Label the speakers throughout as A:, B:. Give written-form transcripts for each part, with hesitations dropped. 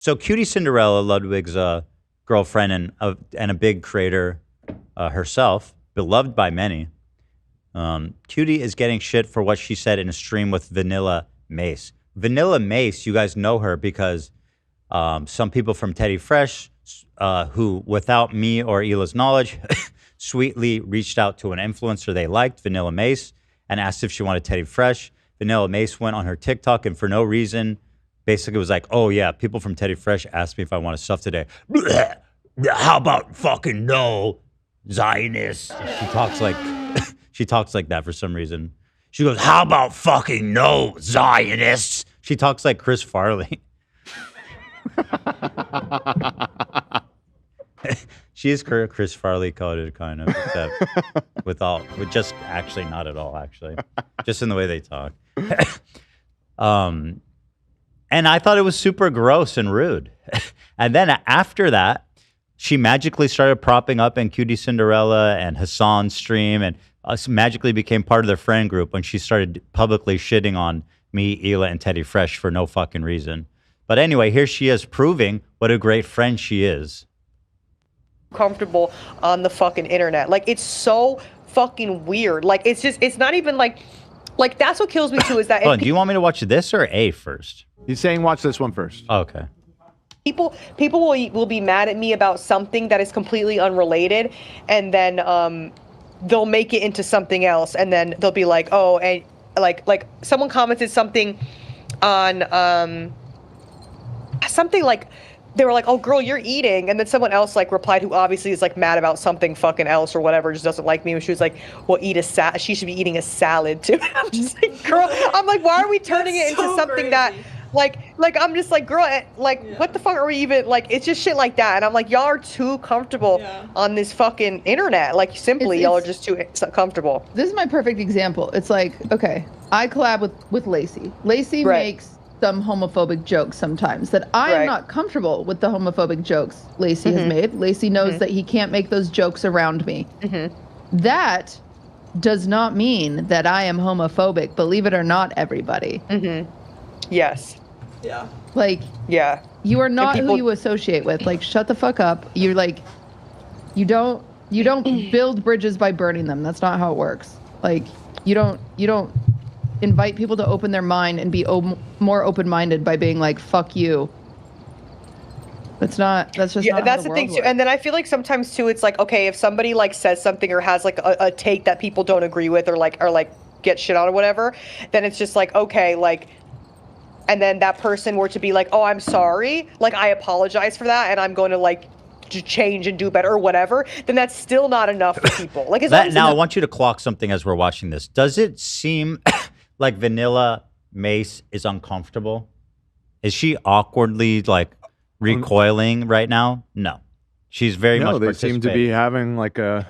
A: So QTCinderella, Ludwig's girlfriend and a big creator herself, beloved by many. Cutie is getting shit for what she said in a stream with Vanilla Mace. Vanilla Mace, you guys know her because some people from Teddy Fresh, who without me or Hila's knowledge, sweetly reached out to an influencer they liked, Vanilla Mace, and asked if she wanted Teddy Fresh. Vanilla Mace went on her TikTok and for no reason, basically was like, oh yeah, people from Teddy Fresh asked me if I wanted stuff today. How about fucking no, Zionist? She talks like she talks like that for some reason. She goes, how about fucking no, Zionists? She talks like Chris Farley. She is Chris Farley coded, kind of, except with just actually not at all, actually, just in the way they talk. And I thought it was super gross and rude. And then after that, she magically started propping up in QTCinderella and Hassan's stream and magically became part of their friend group when she started publicly shitting on me, Hila, and Teddy Fresh for no fucking reason. But anyway, here she is proving what a great friend she is.
B: Comfortable on the fucking internet. Like, it's so fucking weird. Like, it's not even like that's what kills me too is that.
A: Do you want me to watch this or A first?
C: He's saying watch this one first.
A: Oh, okay.
B: People will be mad at me about something that is completely unrelated, and then they'll make it into something else, and then they'll be like, oh, and like someone commented something on something like they were like, oh girl, you're eating, and then someone else like replied who obviously is like mad about something fucking else or whatever, just doesn't like me, and she was like, well, she should be eating a salad too. I'm just like, girl, I'm like, why are we turning it into something crazy. That like I'm just like, girl, like what the fuck are we even like? It's just shit like that, and I'm like, y'all are too comfortable on this fucking internet. Like simply, y'all are just too comfortable.
D: This is my perfect example. It's like, okay, I collab with Lacey. Lacey makes some homophobic jokes sometimes that I am not comfortable with the homophobic jokes Lacey has made. Lacey knows that he can't make those jokes around me. That does not mean that I am homophobic. Believe it or not, everybody.
B: Yes.
E: Yeah.
D: Like,
B: yeah.
D: You are not who you associate with. Like, shut the fuck up. You're like, you don't build bridges by burning them. That's not how it works. Like, you don't invite people to open their mind and be more open-minded by being like, fuck you. That's just not
B: that's
D: how
B: the thing too.
D: works.
B: And then I feel like sometimes too, it's like, okay, if somebody like says something or has like a take that people don't agree with or like get shit on or whatever, then it's just like, okay, like, and then that person were to be like, oh, I'm sorry, like I apologize for that and I'm going to like to change and do better or whatever, then that's still not enough for people. Like,
A: now I want you to clock something as we're watching this. Does it seem like Vanilla Mace is uncomfortable? Is she awkwardly like recoiling right now? No, she's very much.
C: They seem to be having like a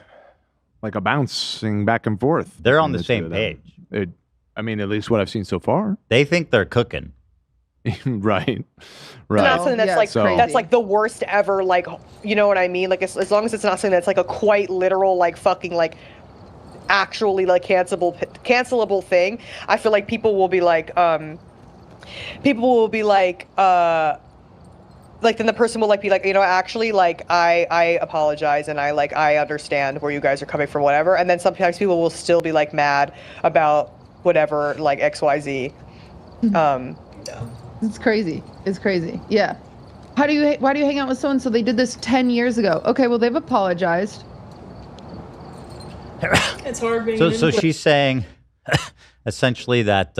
C: bouncing back and forth.
A: They're on the same page.
C: I mean, at least what I've seen so far.
A: They think they're cooking.
C: Right.
B: Not something that's that's like the worst ever. Like, you know what I mean? Like, as long as it's not something that's like a quite literal, like fucking like actually like cancelable thing, I feel like people will be like then the person will like be like, you know, actually like I apologize and I understand where you guys are coming from, whatever. And then sometimes people will still be like mad about whatever, like XYZ.
D: It's crazy. It's crazy. Yeah. Why do you hang out with so and so? They did this 10 years ago. Okay, well they've apologized.
E: It's hard being
A: so she's saying essentially that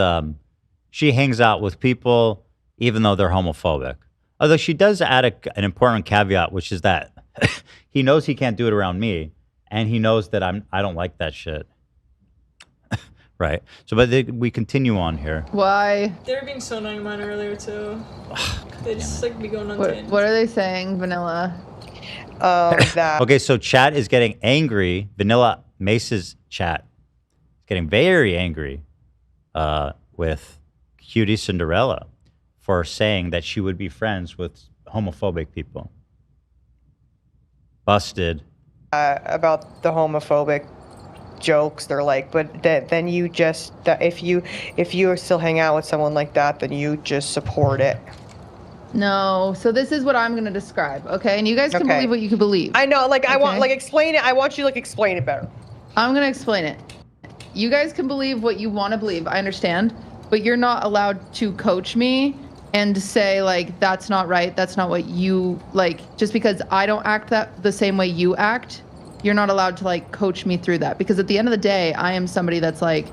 A: she hangs out with people even though they're homophobic. Although she does add an important caveat, which is that he knows he can't do it around me, and he knows that I don't like that shit. Right. So, but we continue on here.
D: Why?
E: They were being so annoying of mine earlier too. They just like be going on tangents.
D: What are they saying, Vanilla?
A: Okay, so chat is getting angry. Vanilla Mace's chat is getting very angry with QTCinderella for saying that she would be friends with homophobic people. Busted.
B: About the homophobic jokes, they're like, but then you just if you still hang out with someone like that, then you just support it.
D: No. So this is what I'm going to describe, okay? And you guys can believe what you can believe.
B: I know, like, I want, like, explain it. I want you to, like, explain it better.
D: I'm going to explain it. You guys can believe what you want to believe. I understand. But you're not allowed to coach me and say, like, that's not right. That's not what you, like, just because I don't act the same way you act, you're not allowed to, like, coach me through that. Because at the end of the day, I am somebody that's like,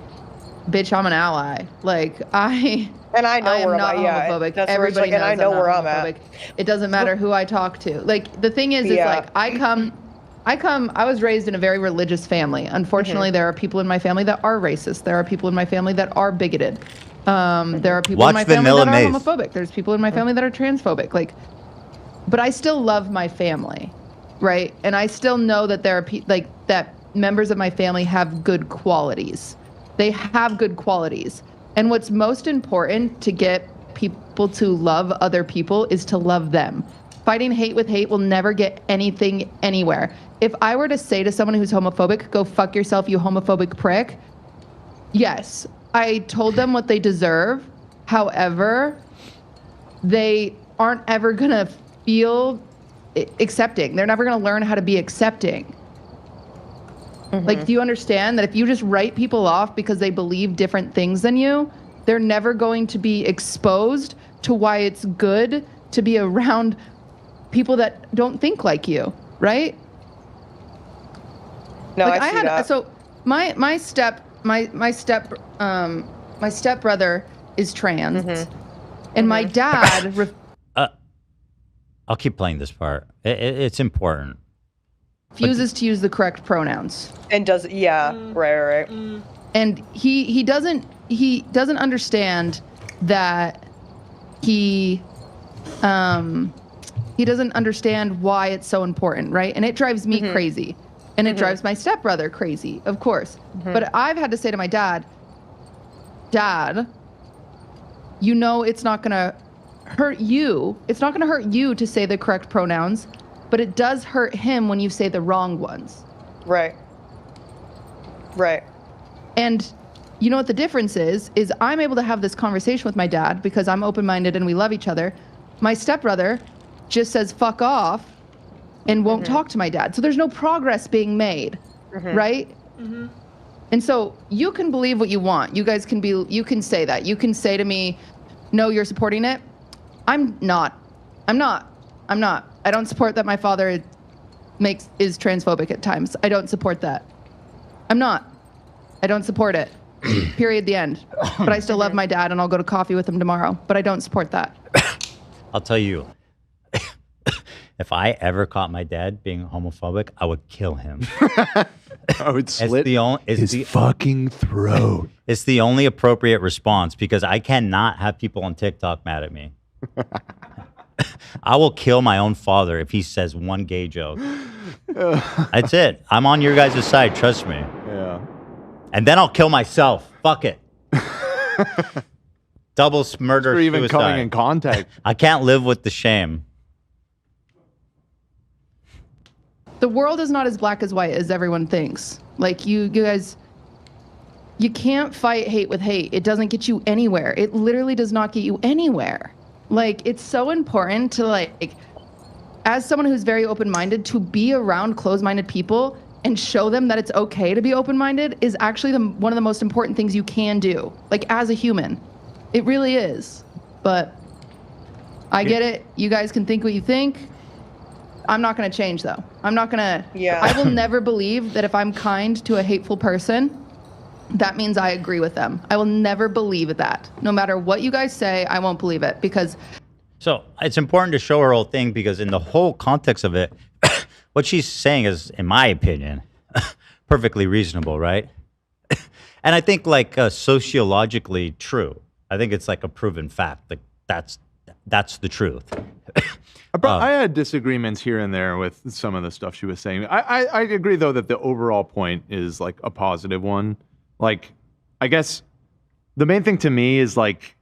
D: bitch, I'm an ally. Like,
B: And I know
D: am not homophobic.
B: That's
D: Everybody knows
B: and I know
D: I'm
B: where
D: not
B: I'm
D: homophobic.
B: at.
D: It doesn't matter who I talk to. Like, the thing is like, I was raised in a very religious family. Unfortunately, there are people in my family that are racist. There are people in my family that are bigoted. There are people in my family
A: Vanilla
D: that
A: Mace.
D: are homophobic. There's people in my family that are transphobic. Like, but I still love my family, right? And I still know that there are that members of my family have good qualities. They have good qualities. And what's most important to get people to love other people is to love them. Fighting hate with hate will never get anything anywhere. If I were to say to someone who's homophobic, go fuck yourself, you homophobic prick, yes, I told them what they deserve. However, they aren't ever going to feel accepting. They're never going to learn how to be accepting. Like, do you understand that if you just write people off because they believe different things than you, they're never going to be exposed to why it's good to be around people that don't think like you, right?
B: No,
D: like,
B: I see that.
D: So my stepbrother is trans, and my dad.
A: I'll keep playing this part. It's important.
D: Refuses to use the correct pronouns.
B: And does right.
D: And he doesn't understand that he doesn't understand why it's so important, right? And it drives me crazy. And it drives my stepbrother crazy, of course. But I've had to say to my dad, you know it's not going to hurt you. It's not going to hurt you to say the correct pronouns, but it does hurt him when you say the wrong ones.
B: Right.
D: And you know what the difference is I'm able to have this conversation with my dad because I'm open-minded and we love each other. My stepbrother just says fuck off and won't talk to my dad. So there's no progress being made, right? And so you can believe what you want. You guys can you can say that. You can say to me, no, you're supporting it. I'm not. I don't support that my father is transphobic at times. I don't support that. I'm not. I don't support it. Period, the end. But I still love my dad and I'll go to coffee with him tomorrow. But I don't support that.
A: I'll tell you, if I ever caught my dad being homophobic, I would kill him.
C: I would slit his fucking throat.
A: It's the only appropriate response because I cannot have people on TikTok mad at me. I will kill my own father if he says one gay joke. That's it. I'm on your guys' side. Trust me.
C: Yeah.
A: And then I'll kill myself. Fuck it. Double murder,
C: or even
A: suicide.
C: coming in contact.
A: I can't live with the shame.
D: The world is not as black as white as everyone thinks. Like, you guys, you can't fight hate with hate. It doesn't get you anywhere. It literally does not get you anywhere. Like, it's so important to, like, as someone who's very open-minded, to be around closed-minded people and show them that it's okay to be open-minded is actually one of the most important things you can do, like, as a human. It really is. But I get it. You guys can think what you think. I'm not going to change, though. I'm not going to...
B: Yeah.
D: I will never believe that if I'm kind to a hateful person, that means I agree with them. I will never believe that. No matter what you guys say, I won't believe it because...
A: So it's important to show her whole thing because in the whole context of it, what she's saying is, in my opinion, perfectly reasonable, right? And I think, like, sociologically true. I think it's like a proven fact. Like, that's the truth.
C: I had disagreements here and there with some of the stuff she was saying. I agree, though, that the overall point is, like, a positive one. Like, I guess the main thing to me is, like,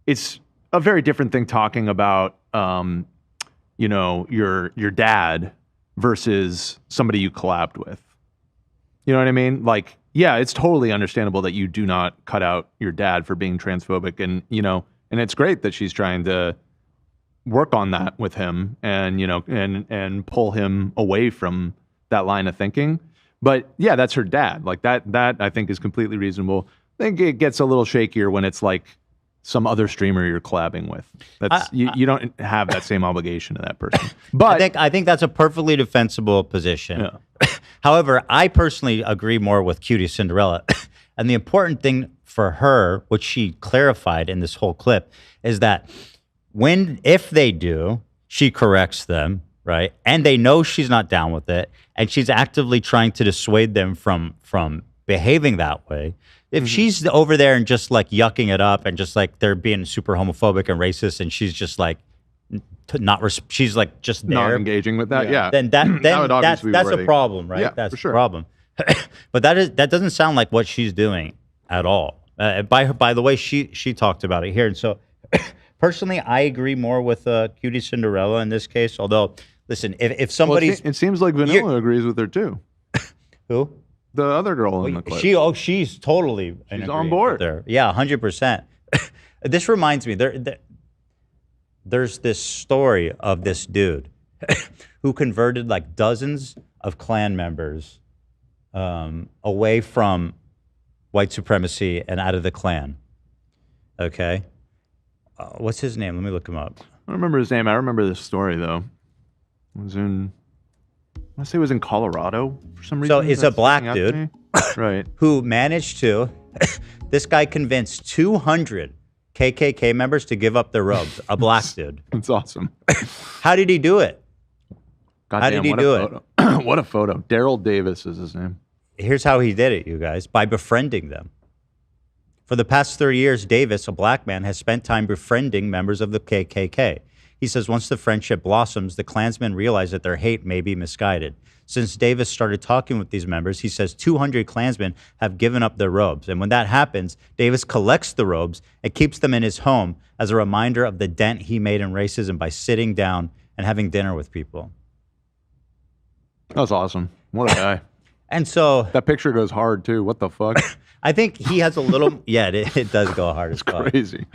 C: it's a very different thing talking about, you know, your dad versus somebody you collabed with. You know what I mean? Like, yeah, it's totally understandable that you do not cut out your dad for being transphobic, and, you know, and it's great that she's trying to work on that with him and, and pull him away from that line of thinking. But yeah, that's her dad. Like that I think is completely reasonable. I think it gets a little shakier when it's like some other streamer you're collabing with. That's you don't have that same obligation to that person. But
A: I think that's a perfectly defensible position. Yeah. However, I personally agree more with QTCinderella. And the important thing for her, which she clarified in this whole clip, is that if they do, she corrects them, right? And they know she's not down with it, and she's actively trying to dissuade them from behaving that way. If she's over there and just like yucking it up and just like they're being super homophobic and racist, and she's just like she's like just there,
C: not engaging with that, yeah.
A: Then that's a problem, right?
C: Yeah,
A: that's
C: for sure.
A: a problem. But that doesn't sound like what she's doing at all. By the way, she talked about it here, and so personally, I agree more with QTCinderella in this case. Although, listen, if somebody's,
C: it seems like Vanilla agrees with her too.
A: Who?
C: The other girl in the clip.
A: She's totally
C: on board
A: there. Yeah, 100%. This reminds me, there's this story of this dude who converted like dozens of clan members away from white supremacy and out of the clan. Okay, what's his name? Let me look him up.
C: I don't remember his name. I remember this story though. It was in. I want to say it was in Colorado for some reason.
A: So it's a black dude,
C: right?
A: Who managed to. This guy convinced 200 KKK members to give up their robes. A black dude.
C: That's awesome.
A: How did he do it?
C: How did he do it? What a photo. Daryl Davis is his name.
A: Here's how he did it, you guys. By befriending them. For the past 30 years, Davis, a black man, has spent time befriending members of the KKK. He says once the friendship blossoms, the Klansmen realize that their hate may be misguided. Since Davis started talking with these members, he says 200 Klansmen have given up their robes. And when that happens, Davis collects the robes and keeps them in his home as a reminder of the dent he made in racism by sitting down and having dinner with people.
C: That's awesome. What a guy.
A: And so
C: that picture goes hard too. What the fuck?
A: I think he has a little, yeah, it does go hard.
C: It's crazy.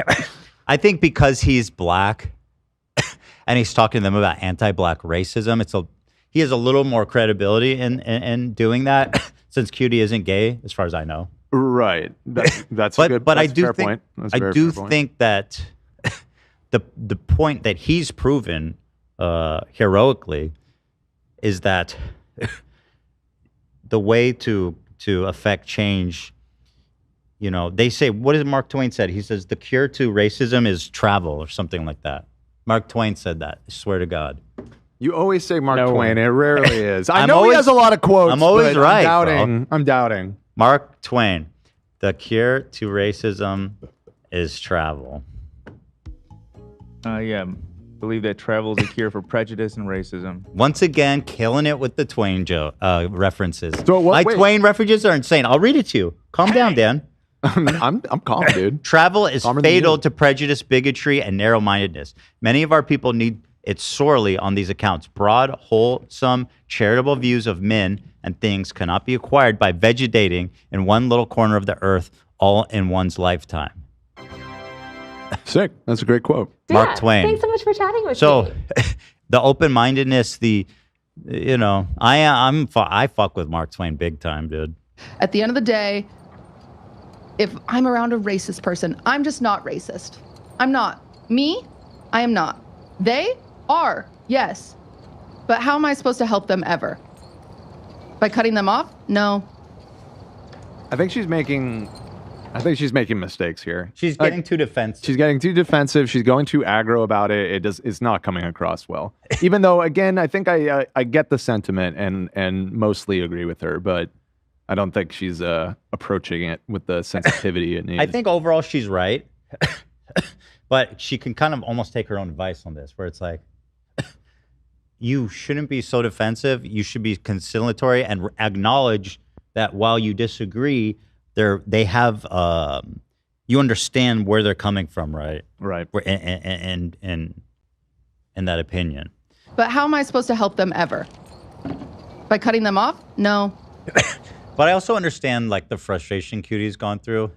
A: I think because he's black and he's talking to them about anti-black racism, he has a little more credibility in doing that since QT isn't gay, as far as I know.
C: Right. That's a good
A: but
C: that's
A: I do
C: fair
A: think,
C: point. That's
A: I do think that the point that he's proven heroically is that the way to affect change, they say, what did Mark Twain said? He says the cure to racism is travel or something like that. Mark Twain said that. I swear to God.
C: You always say Mark Twain. It rarely is. I know he has a lot of quotes.
A: I'm always right.
C: I'm doubting.
A: Mark Twain. The cure to racism is travel.
F: Yeah. Believe that travel is a cure for prejudice and racism.
A: Once again, killing it with the Twain references.
C: So
A: My Twain references are insane. I'll read it to you. Calm down, Dan.
C: I'm calm, dude.
A: Travel is fatal to prejudice, bigotry, and narrow-mindedness. Many of our people need it sorely on these accounts. Broad, wholesome, charitable views of men and things cannot be acquired by vegetating in one little corner of the earth all in one's lifetime.
C: Sick. That's a great quote.
A: Mark Twain.
G: Thanks so much for chatting with me.
A: So, the open-mindedness, I fuck with Mark Twain big time, dude.
D: At the end of the day, if I'm around a racist person, I'm just not racist. I'm not. Me, I am not. They are, yes. But how am I supposed to help them ever? By cutting them off? No.
C: I think she's making mistakes here.
A: She's getting too defensive.
C: She's getting too defensive. She's going too aggro about it. It's not coming across well. Even though, again, I think I get the sentiment and mostly agree with her, but I don't think she's approaching it with the sensitivity it needs.
A: I think overall she's right, but she can kind of almost take her own advice on this, where it's like, you shouldn't be so defensive. You should be conciliatory and acknowledge that while you disagree, they have you understand where they're coming from, right?
C: Right.
A: And in that opinion.
D: But how am I supposed to help them ever? By cutting them off? No.
A: But I also understand like the frustration QT's gone through.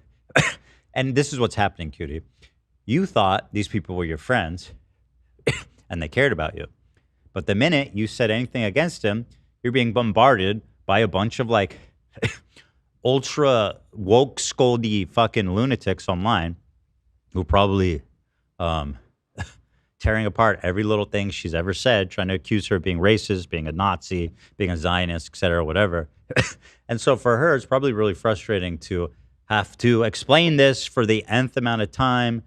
A: And this is what's happening, QT. You thought these people were your friends. and they cared about you. But the minute you said anything against him, you're being bombarded by a bunch of like ultra woke scoldy fucking lunatics online who probably tearing apart every little thing she's ever said, trying to accuse her of being racist, being a Nazi, being a Zionist, et cetera, whatever. And so for her, it's probably really frustrating to have to explain this for the nth amount of time.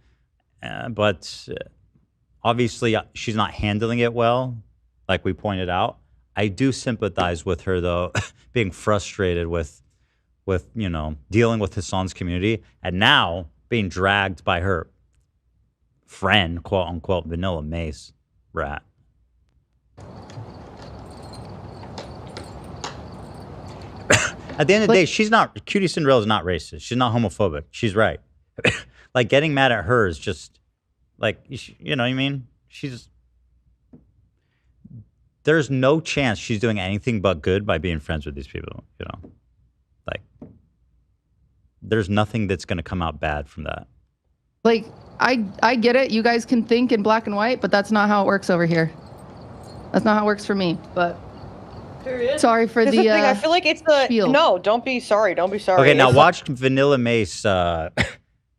A: But obviously, she's not handling it well, like we pointed out. I do sympathize with her, though, being frustrated with dealing with Hassan's community, and now being dragged by her friend, quote unquote, Vanilla Mace rat. At the end of the day, she's not, QTCinderella is not racist. She's not homophobic. She's right. Like, getting mad at her is just, like, you know what I mean? There's no chance she's doing anything but good by being friends with these people, you know? Like, there's nothing that's going to come out bad from that.
D: Like, I get it. You guys can think in black and white, but that's not how it works over here. That's not how it works for me, but...
E: Period.
D: Sorry for the
B: thing. I feel like it's the
D: spiel.
B: No. Don't be sorry. Don't be sorry.
A: Okay, now watch Vanilla Mace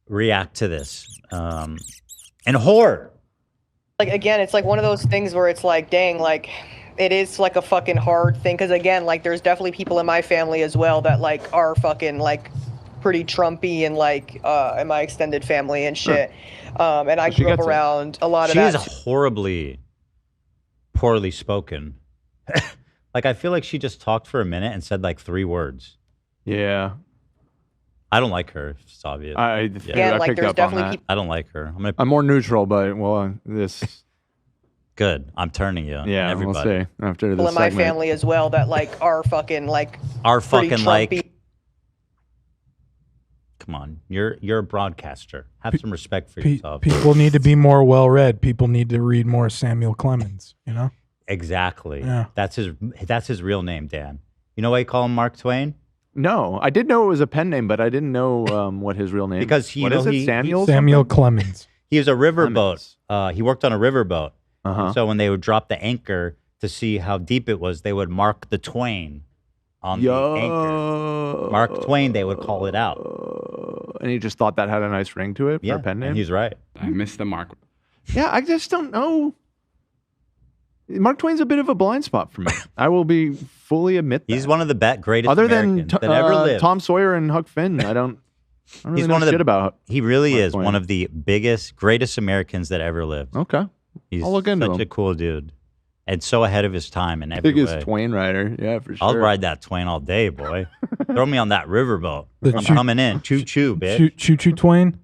A: react to this, and horror.
B: Like, again, it's like one of those things where it's like, dang, like it is like a fucking hard thing because again, like there's definitely people in my family as well that like are fucking like pretty Trumpy and like in my extended family and shit. And I grew up around a lot of that.
A: She is horribly poorly spoken. Like, I feel like she just talked for a minute and said like 3 words.
C: Yeah.
A: I don't like her. It's obvious.
C: I
B: like
C: picked
B: there's
C: up
B: definitely
C: on that.
A: I don't like her.
C: I'm more neutral, but well, this.
A: Good. I'm turning you.
C: Yeah,
A: everybody.
C: we'll see after this
B: People in my
C: segment.
B: family as well that like are fucking like
A: Are
B: pretty
A: fucking like.
B: Trumpy.
A: Come on, you're a broadcaster. Have some respect for yourself.
G: People need to be more well-read. People need to read more Samuel Clemens, you know?
A: Exactly.
G: Yeah.
A: That's his real name, Dan. You know why you call him Mark Twain?
C: No, I did know it was a pen name, but I didn't know what his real name.
A: Because
C: what is it? Samuel.
G: Samuel Clemens.
A: He was a riverboat. He worked on a riverboat.
C: Uh-huh.
A: So when they would drop the anchor to see how deep it was, they would mark the Twain on the anchor. Mark Twain, they would call it out.
C: And he just thought that had a nice ring to it for a pen name?
A: And he's right.
H: I missed the mark.
C: Yeah, I just don't know. Mark Twain's a bit of a blind spot for me. I will be fully admit that.
A: He's one of the greatest
C: Other
A: Americans
C: than
A: that ever lived.
C: Tom Sawyer and Huck Finn, I don't really
A: He's
C: know
A: one of
C: shit about
A: He really
C: Mark
A: is
C: Twain.
A: one of the biggest, greatest Americans that ever lived.
C: Okay.
A: He's
C: I'll look into
A: such
C: him.
A: a cool dude. And so ahead of his time in every
C: Biggest
A: way.
C: Twain rider. Yeah, for sure.
A: I'll ride that Twain all day, boy. Throw me on that riverboat.
G: The
A: I'm
G: choo-
A: coming in. Choo-choo, bitch.
G: Choo-choo Twain?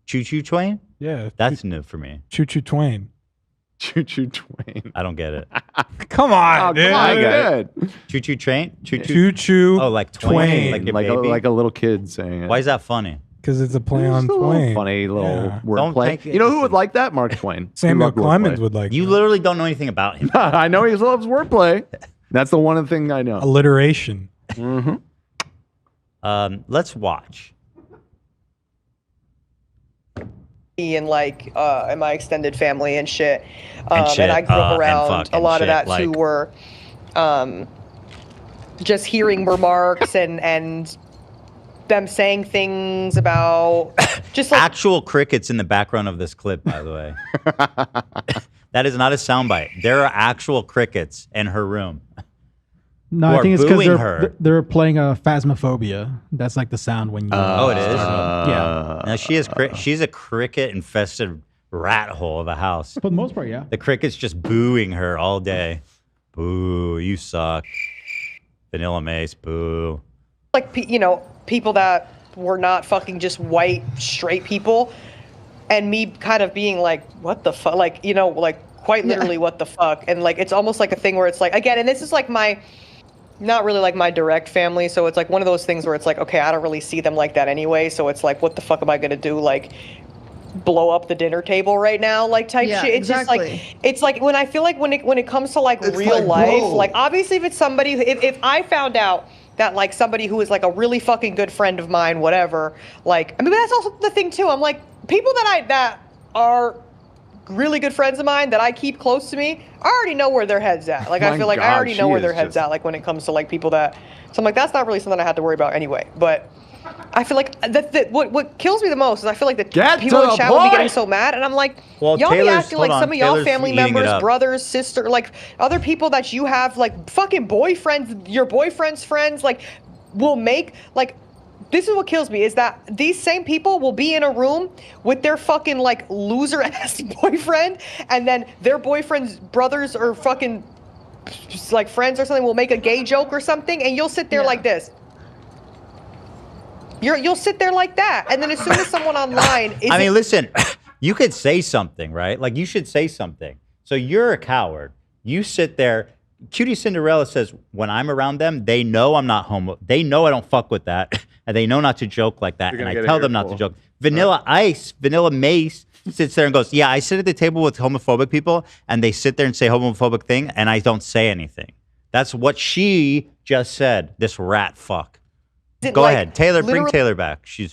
A: Choo-choo Twain?
G: Yeah.
A: That's new for me.
G: Choo-choo Twain.
C: Choo-choo Twain.
A: I don't get it.
G: Come on,
C: Oh,
G: dude.
C: come on, good.
A: Choo-choo train? Choo-choo.
G: Choo-choo
A: Oh, like Twain.
G: Twain.
A: Like a baby?
C: Like a little kid saying it.
A: Why is that funny?
G: Because it's a play on
C: Just a little
G: Twain.
C: funny little
G: Yeah.
A: Don't
C: wordplay.
A: take it-
C: You know who would like that? Mark Twain.
G: Samuel
C: He loved
G: Clemens
C: wordplay.
G: would like
A: You
G: that.
A: literally don't know anything about him.
C: I know he loves wordplay. That's the one thing I know.
G: alliteration.
C: Mm-hmm.
A: Let's watch.
B: And like in my extended family and shit.
A: And shit,
B: And I grew up
A: and
B: around
A: fucking
B: a lot
A: shit,
B: of that
A: like-
B: too were just hearing remarks and them saying things about just like
A: Actual crickets in the background of this clip, by the way. That is not a soundbite. There are actual crickets in her room.
I: No,
A: who
I: I
A: are
I: think it's because
A: booing her.
I: they're playing a Phasmophobia. That's like the sound when you.
A: Oh, it is?
I: Yeah.
A: Now she's a cricket infested rat hole of a house.
I: For the most part, yeah.
A: The cricket's just booing her all day. Boo, you suck. Vanilla Mace, boo.
B: like people that were not fucking just white straight people, and me kind of being like, what the fuck, like like quite literally what the fuck, and like it's almost like a thing where it's like, again, and this is like my not really like my direct family, so it's like one of those things where it's like, okay, I don't really see them like that anyway, so it's like, what the fuck am I gonna do, like blow up the dinner table right now, like type
D: Yeah,
B: shit. It's
D: exactly.
B: just like, it's like when I feel like when it comes to like
J: It's
B: real
J: like,
B: life,
J: bro.
B: like obviously if it's somebody, if I found out that like somebody who is like a really fucking good friend of mine, whatever, like, I mean, that's also the thing too. I'm like, people that are really good friends of mine that I keep close to me, I already know where their head's at. Like, I feel like I already know where their head's at, like, when it comes to, like, people that... So I'm like, that's not really something I had to worry about anyway. But I feel like what kills me the most is I feel like the people in chat will be getting so mad. And I'm like, y'all be acting like some of y'all family members, brothers, sister, like, other people that you have, like, fucking boyfriends, your boyfriend's friends, like, will make, like... This is what kills me, is that these same people will be in a room with their fucking, like, loser-ass boyfriend, and then their boyfriend's brothers or fucking, just, like, friends or something will make a gay joke or something, and you'll sit there like this. You'll sit there like that, and then as soon as someone online is...
A: I mean, listen, you could say something, right? Like, you should say something. So you're a coward. You sit there... QTCinderella says, when I'm around them, they know I'm not homo. They know I don't fuck with that. And they know not to joke like that. And I tell them not to joke. Vanilla Mace sits there and goes, yeah, I sit at the table with homophobic people and they sit there and say homophobic thing and I don't say anything. That's what she just said, this rat fuck. Go ahead. Taylor, bring Taylor back. She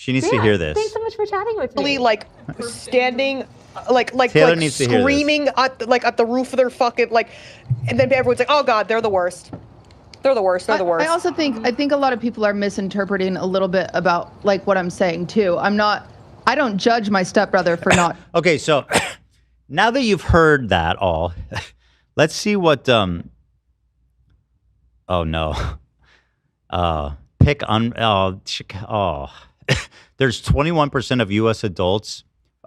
A: needs to hear this.
H: Thanks so much for chatting with me.
B: Like standing... like
A: screaming
B: at the roof of their fucking and then everyone's like, oh god, they're the worst. They're the worst. They're the worst.
D: I also think a lot of people are misinterpreting a little bit about like what I'm saying too. I don't judge my stepbrother for not.
A: Okay, so now that you've heard that all, let's see what oh no. There's 21% of US adults,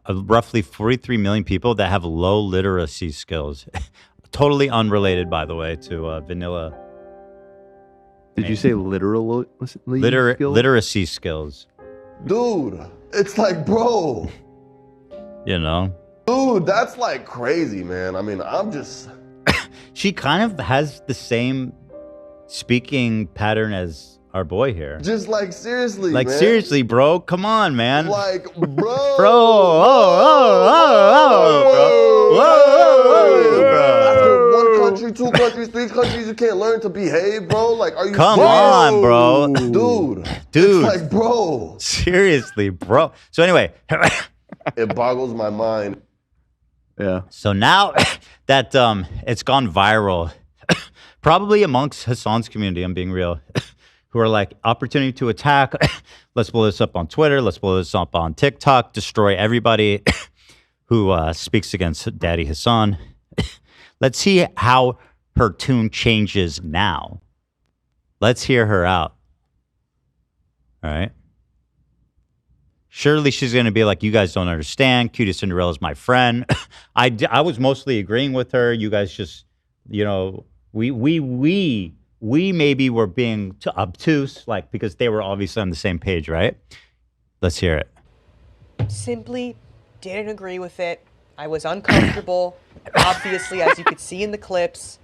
A: roughly 43 million people that have low literacy skills. Totally unrelated, by the way, to Vanilla.
C: Did you say literally skills?
A: Literacy skills.
J: Dude, it's like, bro.
A: You know?
J: Dude, that's like crazy, man. I mean, I'm just...
A: She kind of has the same speaking pattern as our boy here.
J: Just like seriously,
A: like
J: man.
A: Seriously, bro. Come on, man.
J: Like, bro.
A: Bro.
J: One country, two countries, three countries, you can't learn to behave, bro. Like, are you?
A: Come on, bro.
J: Dude. It's like, bro.
A: Seriously, bro. So anyway,
J: it boggles my mind.
C: Yeah.
A: So now that it's gone viral, probably amongst Hassan's community, I'm being real. Who are like, opportunity to attack. Let's blow this up on Twitter. Let's blow this up on TikTok. Destroy everybody who speaks against Daddy Hassan. Let's see how her tune changes now. Let's hear her out. All right. Surely she's going to be like, you guys don't understand. QTCinderella is my friend. I was mostly agreeing with her. You guys just, you know, we maybe were being too obtuse, like, because they were obviously on the same page, right? Let's hear it.
B: Simply didn't agree with it. I was uncomfortable. Obviously, as you could see in the clips.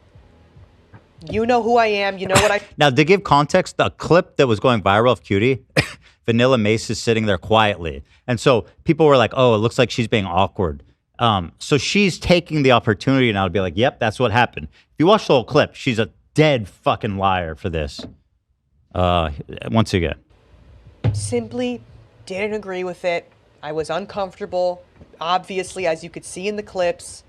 B: You know who I am. You know what I...
A: Now, to give context, the clip that was going viral of Cutie, Vanilla Mace is sitting there quietly. And so people were like, oh, it looks like she's being awkward. So she's taking the opportunity now to be like, yep, that's what happened. If you watch the whole clip, she's a dead fucking liar for this. Once again.
B: Simply didn't agree with it. I was uncomfortable. Obviously, as you could see in the clips.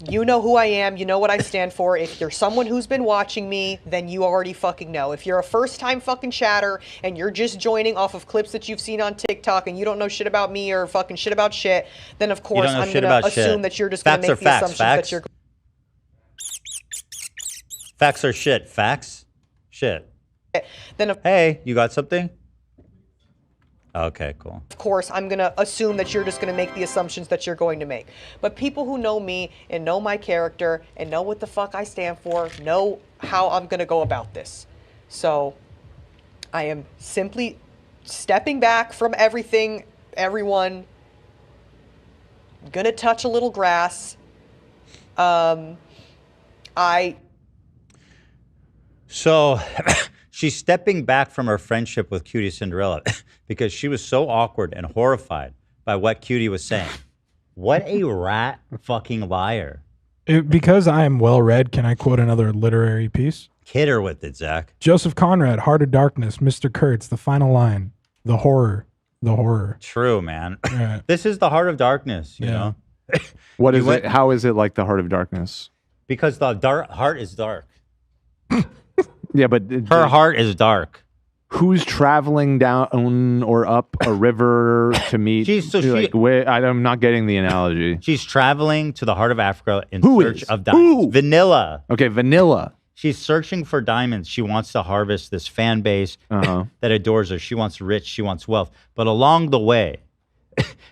B: You know who I am. You know what I stand for. If you're someone who's been watching me, then you already fucking know. If you're a first-time fucking chatter and you're just joining off of clips that you've seen on TikTok and you don't know shit about me or fucking shit about shit, then of course I'm going to assume that you're just going to make the assumptions that you're...
A: Facts are shit. Facts? Shit.
B: Then
A: hey, you got something? Okay, cool.
B: Of course, I'm going to assume that you're just going to make the assumptions that you're going to make. But people who know me and know my character and know what the fuck I stand for know how I'm going to go about this. So I am simply stepping back from everything, everyone. I'm going to touch a little grass.
A: So she's stepping back from her friendship with QTCinderella because she was so awkward and horrified by what Cutie was saying. What a rat fucking liar.
G: Because I am well read, can I quote another literary piece?
A: Hit her with it, Zach.
G: Joseph Conrad, Heart of Darkness, Mr. Kurtz, the final line, the horror. the horror.
A: True, man.
G: Right.
A: This is the heart of darkness, you know?
C: What is it? How is it like the heart of darkness?
A: Because the heart is dark.
C: Yeah, but
A: her heart is dark.
C: Who's traveling down or up a river to meet? I'm not getting the analogy.
A: She's traveling to the heart of Africa in search of diamonds. Vanilla.
C: Okay, Vanilla.
A: She's searching for diamonds. She wants to harvest this fan base that adores her. She wants rich. She wants wealth. But along the way,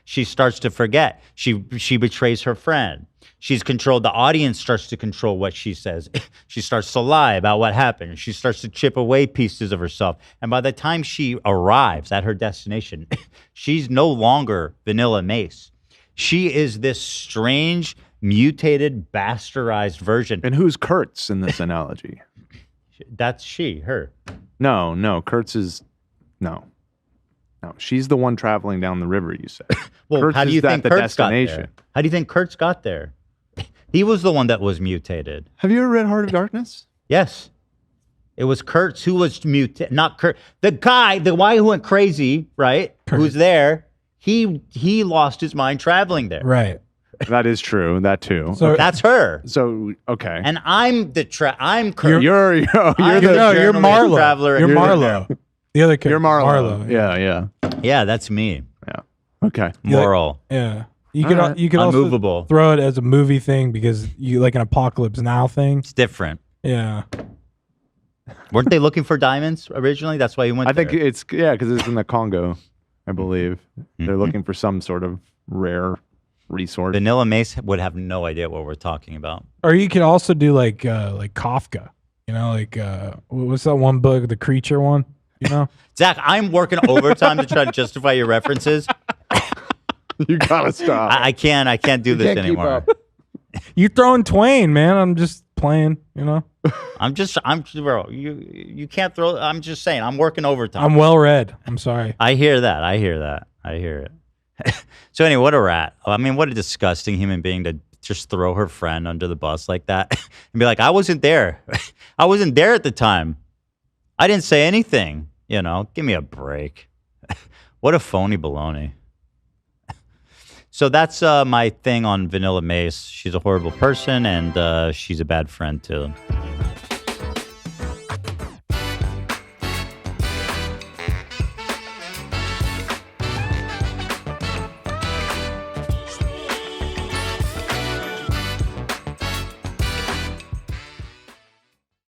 A: she starts to forget. She betrays her friend. She's controlled. The audience starts to control what she says. She starts to lie about what happened. She starts to chip away pieces of herself. And by the time she arrives at her destination, she's no longer Vanilla Mace. She is this strange, mutated, bastardized version.
C: And who's Kurtz in this analogy?
A: That's her.
C: No, Kurtz is no. She's the one traveling down the river, you said.
A: Well,
C: Kurtz
A: how do you think
C: the
A: Kurtz got
C: destination?
A: there? How do you think Kurtz got there? He was the one that was mutated.
C: Have you ever read Heart of Darkness?
A: Yes. It was Kurtz who was mutated, not Kurt. The guy who went crazy, right? Kurt. Who's there? He lost his mind traveling there.
G: Right.
C: That is true. That too.
A: So that's her.
C: So okay.
A: And I'm I'm Kurt.
C: You're
G: Marlo.
A: Traveler.
G: You're Marlo. The other character.
C: You're Marlo. Yeah.
A: Yeah, that's me.
C: Yeah. Okay.
A: Moral.
G: Yeah. You could also throw it as a movie thing because you like an Apocalypse Now thing.
A: It's different.
G: Yeah.
A: Weren't they looking for diamonds originally? That's why you went.
C: I think it's because it's in the Congo, I believe. They're looking for some sort of rare resource.
A: Vanilla Mace would have no idea what we're talking about.
G: Or you could also do like Kafka. You know, like what's that one book, the creature one? You know,
A: Zach, I'm working overtime to try to justify your references.
C: You gotta stop.
A: I can't do this anymore.
G: You throwing Twain, man. I'm just playing, you know.
A: Bro, you can't throw. I'm just saying, I'm working overtime.
G: I'm well read. I'm sorry.
A: I hear that. I hear it. So anyway, what a rat. I mean, what a disgusting human being to just throw her friend under the bus like that and be like, I wasn't there. I wasn't there at the time. I didn't say anything. You know, give me a break. What a phony baloney. So that's my thing on Vanilla Mace. She's a horrible person, and she's a bad friend too.